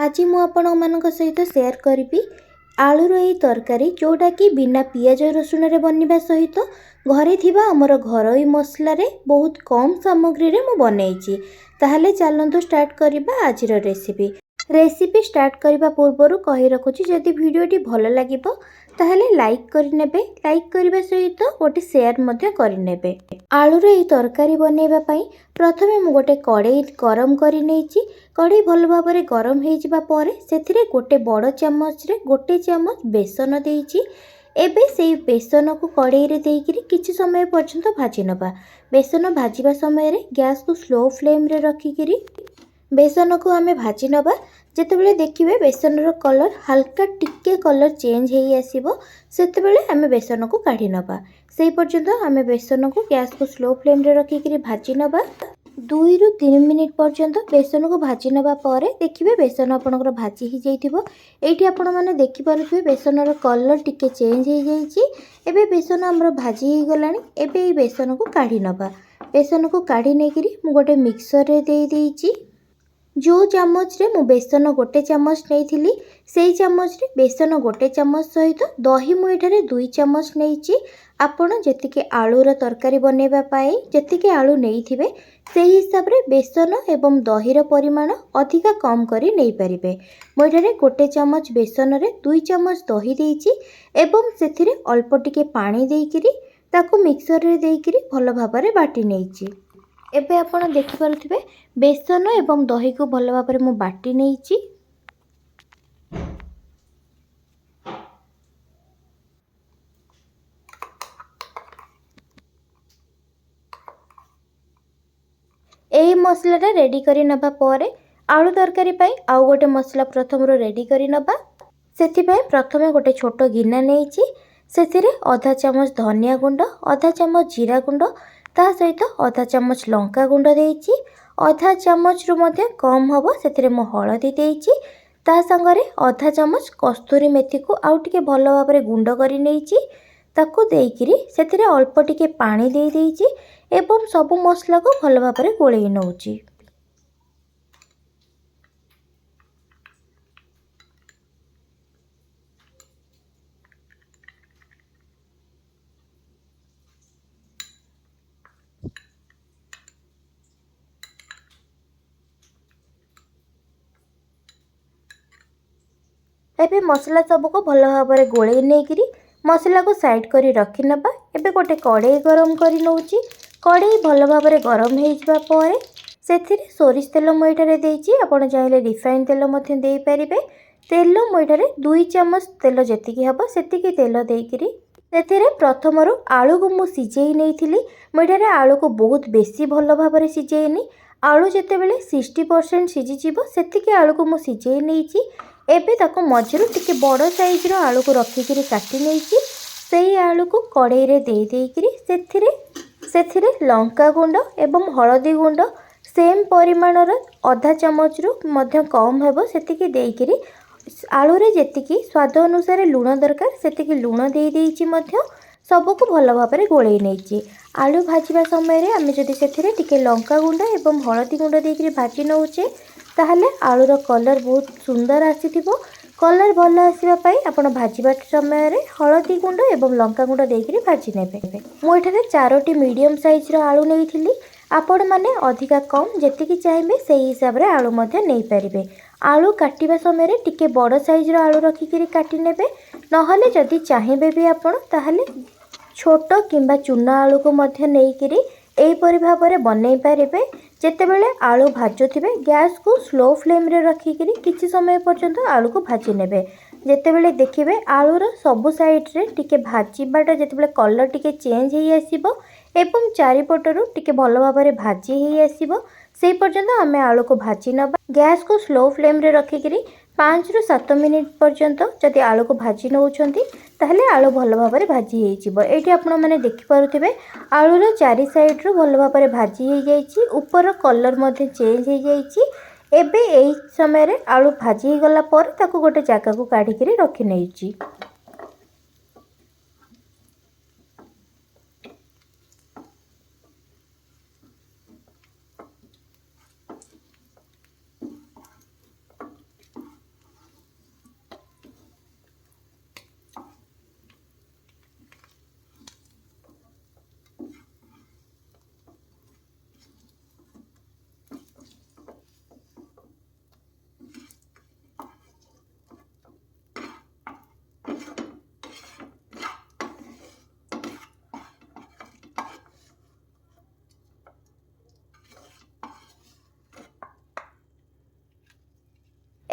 आज मु आपणମାନଙ୍କ सहित शेयर करी आलूर यही तरकारी जोटा कि बिना पियाज रसुण रे बनवा सहित घरे थिबा हमर घरोई मसलार बहुत कम सामग्री रे मु बनैछि। ताहले चलंतु स्टार्ट करिबा आजिर रेसिपी स्टार्ट करने पूर्वर कही रखुची जदि वीडियोटी भल लगे ताहले लाइक करनेबे, लाइक करने सहित गोटे शेयर मध्य करनेबे। आलूर यही तरकारी बनैबा पई प्रथमे मु गोटे कड़ाई गरम करि नेछि। कड़ाई भल भाव में गरम हो जावा परे सेथिरे गोटे बड़ चामच रे गोटे चामच बेसन देइछि। एबे सेई बेसन को कड़ाई रे देइकिरी किछि समय पर्यंत भाजी नबा। बेसन भाजिबा समय रे गैस को स्लो फ्लेम रे रखिकिरी बेसन को आमे भाजी नबा। जेतेबेले देखिबे बेसन रो कलर हल्का टिके कलर चेंज हेई आसीबो सेतेबेले आमे बेसन को काढी नबा। सेई पर्यंत आमे बेसन को गैस को स्लो फ्लेम रे रखिकिरी भाजी नबा। 2 रु 3 मिनिट पर्यंत बेसन को भाजी नबा परे देखिबे बेसन आपनकर भाजी ही जाइथिबो। एठी आपण माने देखि पारुथिबे बेसन रो कलर टिके चेंज हेई जाइछि। एबे बेसन हमर भाजी ही गलानी। एबे ई बेसन को काढी नबा। बेसन को काढी नेकिरी मु गोटे मिक्सर रे देई देइछि। जो चामच रे मु बेसन गोटे चामच नहीं सेई चामच रे बेसन गोटे चामच सहित दही मु एठारे 2 चामच नहीं। आपण जेतिके आलूर तरकारी बनैबा पाई जेतिके आलू नहीं सेही हिसाब रे बेसन एवं दहीर परिमाण अधिका कम करी नहीं पारिबे। मु एठारे गोटे चामच बेसन रे 2 चामच दही देइछि एवं सेथिरे अल्प टिके पानी देइकिरी ताकू मिक्सर रे देइकिरी भल भाबरे बाटी नेइछि। एबे आपण देखि पारुथिबे बेसन एवं दही को भल भाबरे मु बाटी नेइछि। एई मसलाटा रेडी करी नबा परे आलू तरकारी पई आउ गोटे मसला प्रथमरो रेडी करी नबा। सेथि पई प्रथमे गोटे छोट गिना नेइछि। सेथिरे आधा चामच धनिया गुंड, आधा चामच जीरा गुंड, ता सहित आधा चामच लंका गुंड देइछि। आधा चामच रु मध्य कम हबो सेथिरे मु हळदी देइछि। ता संगरे आधा चामच कस्तूरी मेथी को आउ टिके भल भाबरे गुंड करी नेइछि। ताकू देइकिरी सेथिरे अल्प टिके पानी देइ देइछि एवं सब मसला को भल भाबरे गोळेइ नउछि। एबे मसला सबको भल भाबरे गोळेइ नेकिरी मसला को साइड करी रखि नबा। एबे गोटे कड़ाई गरम करी नउछि। कड़ाई भल भाबरे गरम हेइ जबा परे सेथिरे सोरिष तेल मु एठारे देइछि। आपण चाहिले रिफाइन तेल मथे देइ परिबे। तेल मु एठारे 2 चामच तेल जेतिकी हबो सेतिकी तेल देइकिरी सेथिरे प्रथमरो आलू को मु सिजेइ नेइथिली। मु एठारे आलू को बहुत बेसी भल भाबरे सिजेइनी। आलू जेतेबेले 60% सिजि जिवो सेतिकी आलू को मु सिजेइ नेइछि। एबे ताको मझिरु टिके बड़ साइज रो आलू को रखिकिरी काटी नेइछि। सेई आलू को कड़ाई रे देइ देइकिरी सेथिरे लंका गुंड एवं हळदी गुंड सेम परिमाण रो आधा चामच रु मध्य कम हेबो सेतिकी देइकिरी आलू रे जेतिकी स्वाद अनुसार लूण दरकार सेतिकी लूण देइ देइछि मध्य सबको भल भाबरे गोळेइ नेइछि। आलू भाजिबा समय रे आमे जदि सेथिरे टिके लंका गुंड एवं हळदी गुंड देइकिरी भाजी नउचे ताहले आलूर कलर बहुत सुंदर आसीथिबो। कलर भल आसीबा पई आपण भाजिबा समय रे हळदी गुंड एवं लंका गुंड देइकिरी भाजी नेबे। मु एठारे 4टी मीडियम साइज रो आलू नेइथिली। आपण माने अधिका कम जेतिकी चाहेबे सेही हिसाब रे आलू मध्ये नेइ परिबे। आलू काटिबा समय रे टिके बड़ साइज रो आलू रखिकिरी काटी नेबे। नहले जदि चाहेबे भी आपण ताहले छोट किंबा चूना आलू को मध्ये नेइकिरी एई परि भाबरे बनै पारिबे। जेतेबेले आलू भाजुथिबे गैस को स्लो फ्लेम रे रखिकिरी किछि समय पर्यंत आलू को भाजी नेबे। जेतेबेले देखिबे आलूर सबु साइड रे टिके भाजीबाटा जेतेबेले कलर टिके चेंज हेइ आसीबो एवं चारिपटरू टिके भल भाबरे भाजी हेइ आसीबो सेई पर्यंत आमे आलू को भाजी नबा। गैस को स्लो फ्लेम रे रखिकिरी 5 रु 7 मिनिट पर्यंत जदि आलू को भाजी नउछंती ताहले आलू भल भाबरे भाजी हेइ जिवो। एठी आपण माने देखि पारुथिबे आलूर चारि साइड रु भल भाबरे भाजी हेइ जाइछि। ऊपर कलर मध्ये चेंज हेइ जाइछि। एबे एई समय रे आलू भाजी हेइ गला पर ताकू गोटे जागा को काढिकिरी रखि नेइछि।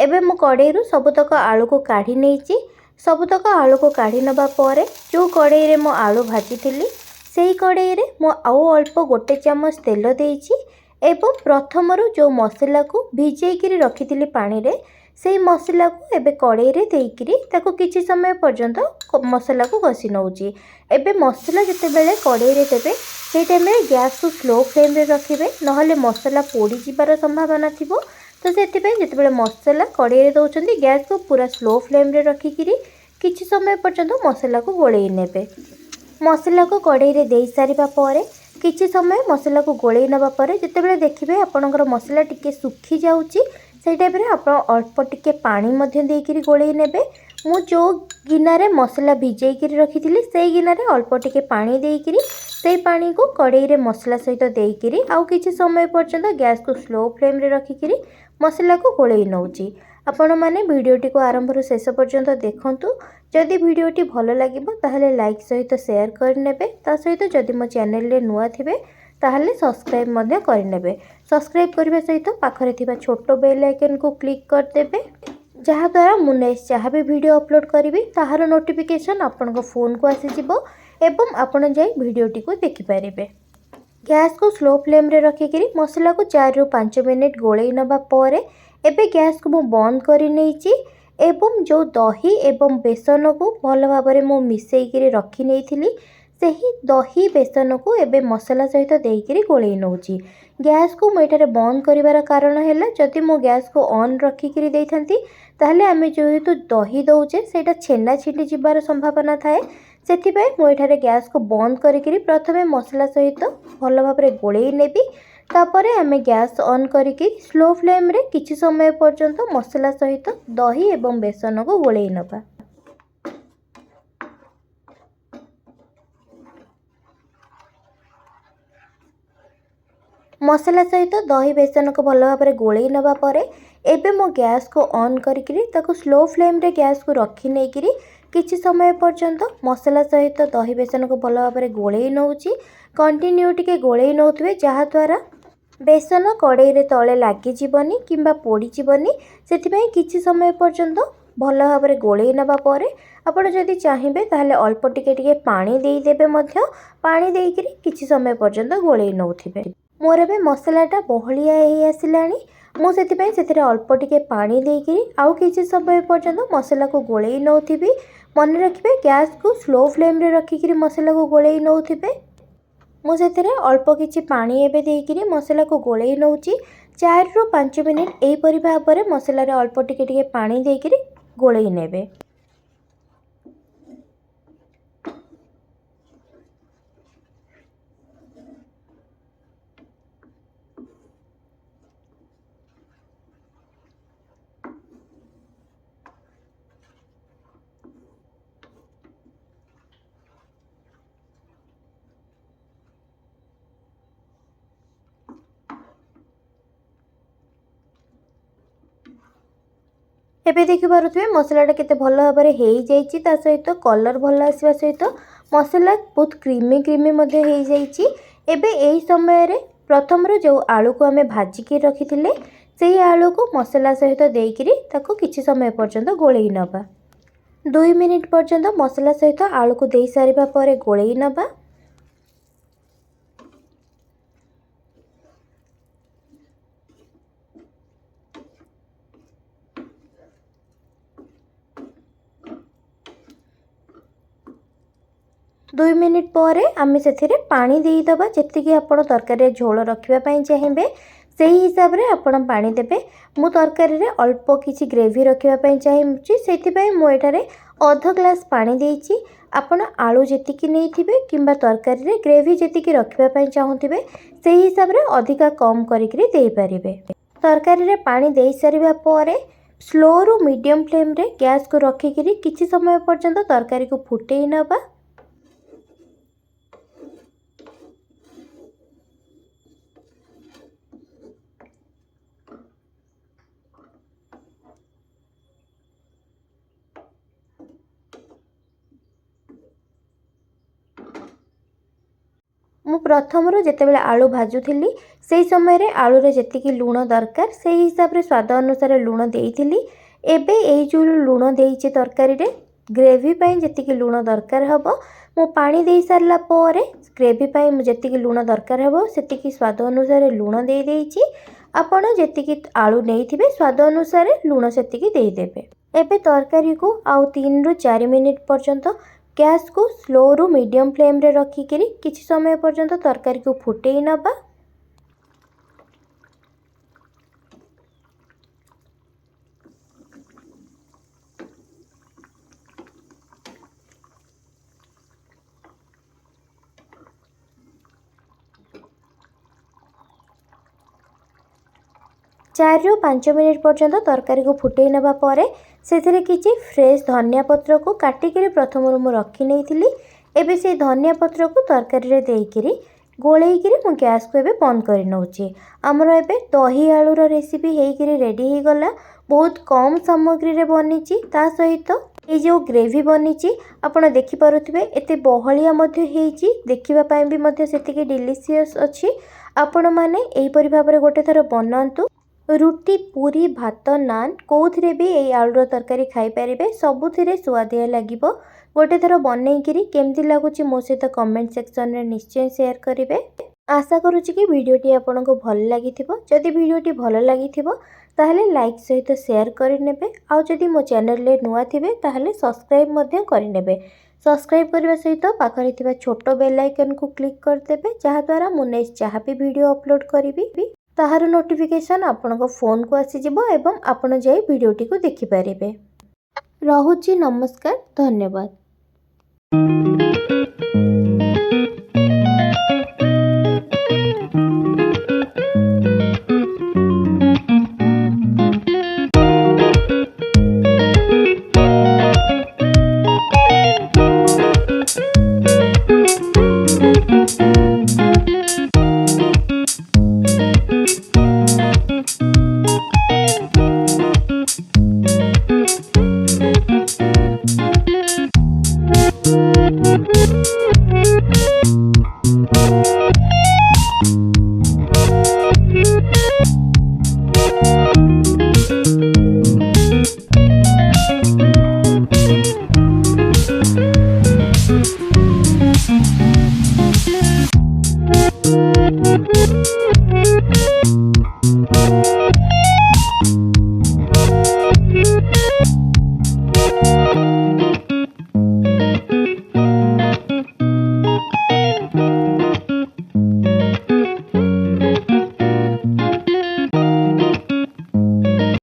एबे मु कड़ेई सबुतक आलू को काढ़ी नहीं। सबुतक आलू को काढ़ी नबा परे जो कड़ेई रे मो आलू भाजी थी से कड़ेई रे मो आउ अल्प गोटे चामच तेल देइछि एवं प्रथमरु जो मसला को भिजेकी रखी पानी रे से मसला को एबे कड़ेई रे देइकिरी ताको किछि समय पर्यंत मसला को घसी नउछि। एबे मसला जते बेले कड़ेई रे देबे से टाइम रे गैस को स्लो फ्लेम रे रखिबे नहले मसला पोड़ी जिबार संभावना थिबो। तो सेति पे जते बेले मसला कड़ेई रे दउचंदी गैस को पूरा स्लो फ्लेम रे रखिकिरी किछि समय पर्यंत मसला को गोळेई नेबे। मसला को कड़ेई रे देई सारिबा परे किछि समय मसला को गोळेई नबा परे जते बेले देखिबे आपनकर मसला टिके सुखी जाउची से टाइम रे आप अल्प टिके पानी मध्य देइकिरी गोळेई नेबे। मु जो गिनारे मसला भिजेइकिरी रखिथिली से गिनारे अल्प टिके पानी देइकिरी से पानी को कड़ेई रे मसला सहित देइकिरी आउ किछि समय पर्यंत गैस को स्लो फ्लेम रे रखिकिरी मसला को गोळेई नउची। आपण माने वीडियोटी को आरंभ रु शेष पर्यंत देखंतु। जदि वीडियोटी भलो लागिबो ताहले लाइक सहित शेयर कर नेबे। ता सहित जदि मो चैनल रे नुआ थिबे ताहले सब्सक्राइब मध्य कर नेबे। सब्सक्राइब करबा सहित पाखरे थिबा छोटो बेल आइकन को क्लिक कर देबे जहा द्वारा मु नेक्स्ट जहा भी वीडियो अपलोड करिवि ताहार नोटिफिकेशन आपन फोन को आसी जिवो एवं आपण जाई वीडियोटी को देखि पारिबे। गैस को स्लो फ्लेम रे रखिकिरी मसला को 4 रु 5 मिनिट गोळेई नबा परे एबे गैस को मु बंद करि नेइची एवं जो दही एवं बेसन को भल भाबरे मु मिसेइकिरी रखी नेइथिली सेही दही बेसन को एबे मसला सहित देइकिरी गोळेई नउची। गैस को मु एठारे बंद करिवार कारण हैला जदि मु गैस को ऑन रखिकिरी देइथांती ताहले आमे जेहेतु दही दउचे सेटा छेना छिटी जिबार संभावना थाए सेथिबाई मु एठारे गैस को बंद करिकिरी प्रथमे मसला सहित भल भाबरे गोळेई नेबी। तापरे आमे गैस ऑन करिकी स्लो फ्लेम रे किछि समय पर्यंत मसला सहित दही एवं बेसन को गोळेई नबा। मसला सहित दही बेसन को भल भाबरे गोळेई नबा परे एबे मो गैस को ऑन करिकिरी ताको स्लो फ्लेम रे गैस को रखी नेकिरी किछि समय पर्यंत मसला सहित दही बेसन को भल भाबरे गोळेई नउची। कंटिन्यू टिके गोळेई नउथबे जहा द्वारा बेसन कड़ेई रे तले लागी जीवनी किंबा पोड़ी जीवनी सेथिबाई किछि समय पर्यंत भल भाबरे गोळेई नबा परे आपण जदि चाहिबे ताहले अल्प टिके टिके पानी देई देबे मध्य पानी देइकिरी किछि समय पर्यंत गोळेई नउथिबे। मोर एबे मसलाटा बहलिया हेई आसिलानी मु सेथिबाई सेथिरे अल्प टिके पानी देइकिरी आउ किछि समय पर्यंत मसला को गोळेई नउथिबी। मन रखिबे गैस को स्लो फ्लेम रे रखिकिरी मसला को गोळेई नउथिबे। मु सेथिरे अल्प किछि पानी एबे देइकिरी मसला को गोळेई नउची 4 रु 5 मिनिट एई परि भाबरे मसला रे अल्प टिके टिके पानी देइकिरी गोळेई नेबे। एबे देखि पारुथबे मसलाटा केते भल भाबरे हेई जाईची ता सहित कलर भल आसीबा सहित मसला बहुत क्रीमी क्रीमी मध्ये हेई जाईची। एबे एई समय रे प्रथम रो जो आलू को हमें भाजी के रखिथिले सेही आलू को मसला सहित देइकिरी ताको किछि समय पर्यंत गोळेई नबा। 2 मिनिट पर्यंत मसला सहित आलू को देई सारिबा परे गोळेई नबा। दुई मिनिट पर आम से पानी देदबा जी आप तरकारी झोल रखापी चाहिए से हिसाब से आप पानी देवे। मु तरकारी रे अल्प किसी ग्रेवी रखापी चाहिए से मुझे अध ग्लास पानी देइछि। आपण आलू जीति नहीं थे कि तरकारी रे ग्रेवी जी रखापी चाहूे से हिसाब से अधिका कम करें तरकारी रे पानी दे सारिबा परे स्लो रु मीडियम फ्लेम रे गैस को रखिकी किसी समय पर्यंत तरकारी को फुटेई नबा। मु प्रथम जितेबाला आलू भाजुली से समय आलू जेतिकी लुण दरकार से हिसाब से स्वाद अनुसार लुण देइथिली। एबे एई जो लुण देइछि तरकारी रे ग्रेवी पाई जेतिकी लुण दरकार हबो मो पानी दे सारला पोरे ग्रेवी पाई जेतिकी लुण दरकार हबो सेतिकी स्वाद अनुसार लुण दे देइछि। आपण जेतिकी आलू नेइथिबे स्वाद अनुसार लुण सेतिकी देई देबे। एबे तरकारी को आउ 3 रु 4 मिनिट पर्यंत गैस को स्लो रु मीडियम फ्लेम रे रखिकरी किछि समय पर्यंत तरकारी को फुटेई नबा। 4 रु 5 मिनिट पर्यंत तरकारी को फुटेई नबा परे सेथिरे किछि फ्रेश धनिया पत्र को काटिकरी प्रथम मु रखी नेइथिली। एबे से धनिया पत्र को तरकारी रे देइकरी गोळेइकरी मु गैस को एबे बंद करि नउची। हमर एबे दही आलू रो रेसिपी हेइकरी रेडी हे गला। बहुत कम सामग्री रे बनिची ता सहित ए जो ग्रेवी बनिची आपण देखि पारुथिबे एते बहलिया मध्ये हेइची देखिबा पई भी मध्ये सेतिकी डिलीशियस अछि। आपण माने एई परि भाबरे गोटे थर बनांतु। रुटी पूरी भात नान कौथिरे भी ये आलूर तरकारी खाई पारे सबुथिरे सुआदिया लगे। गोटे थर बनईकरी केमती लगुच मो सहित कमेंट सेक्शन में निश्चय शेयर करेंगे। आशा करुच्ची कि वीडियोटी आपको भल लगी। जदि वीडियोटी भल लगी ताहले लाइक सहित शेयर करने। आउ जदि मो चैनल रे नुआ थिबे ताहले सब्सक्राइब करने। सब्सक्राइब करने सहित पाखरे थिबा छोट बेल आइकन को क्लिक करदेबे जहाद्वारा मु नेक्स्ट जहाँ भी वीडियो अपलोड करी ताहार नोटिफिकेशन आपनको फोन को आसीजिबो एवं आपण जाई वीडियोटी को देखि पारिबे। रहुची नमस्कार, धन्यवाद।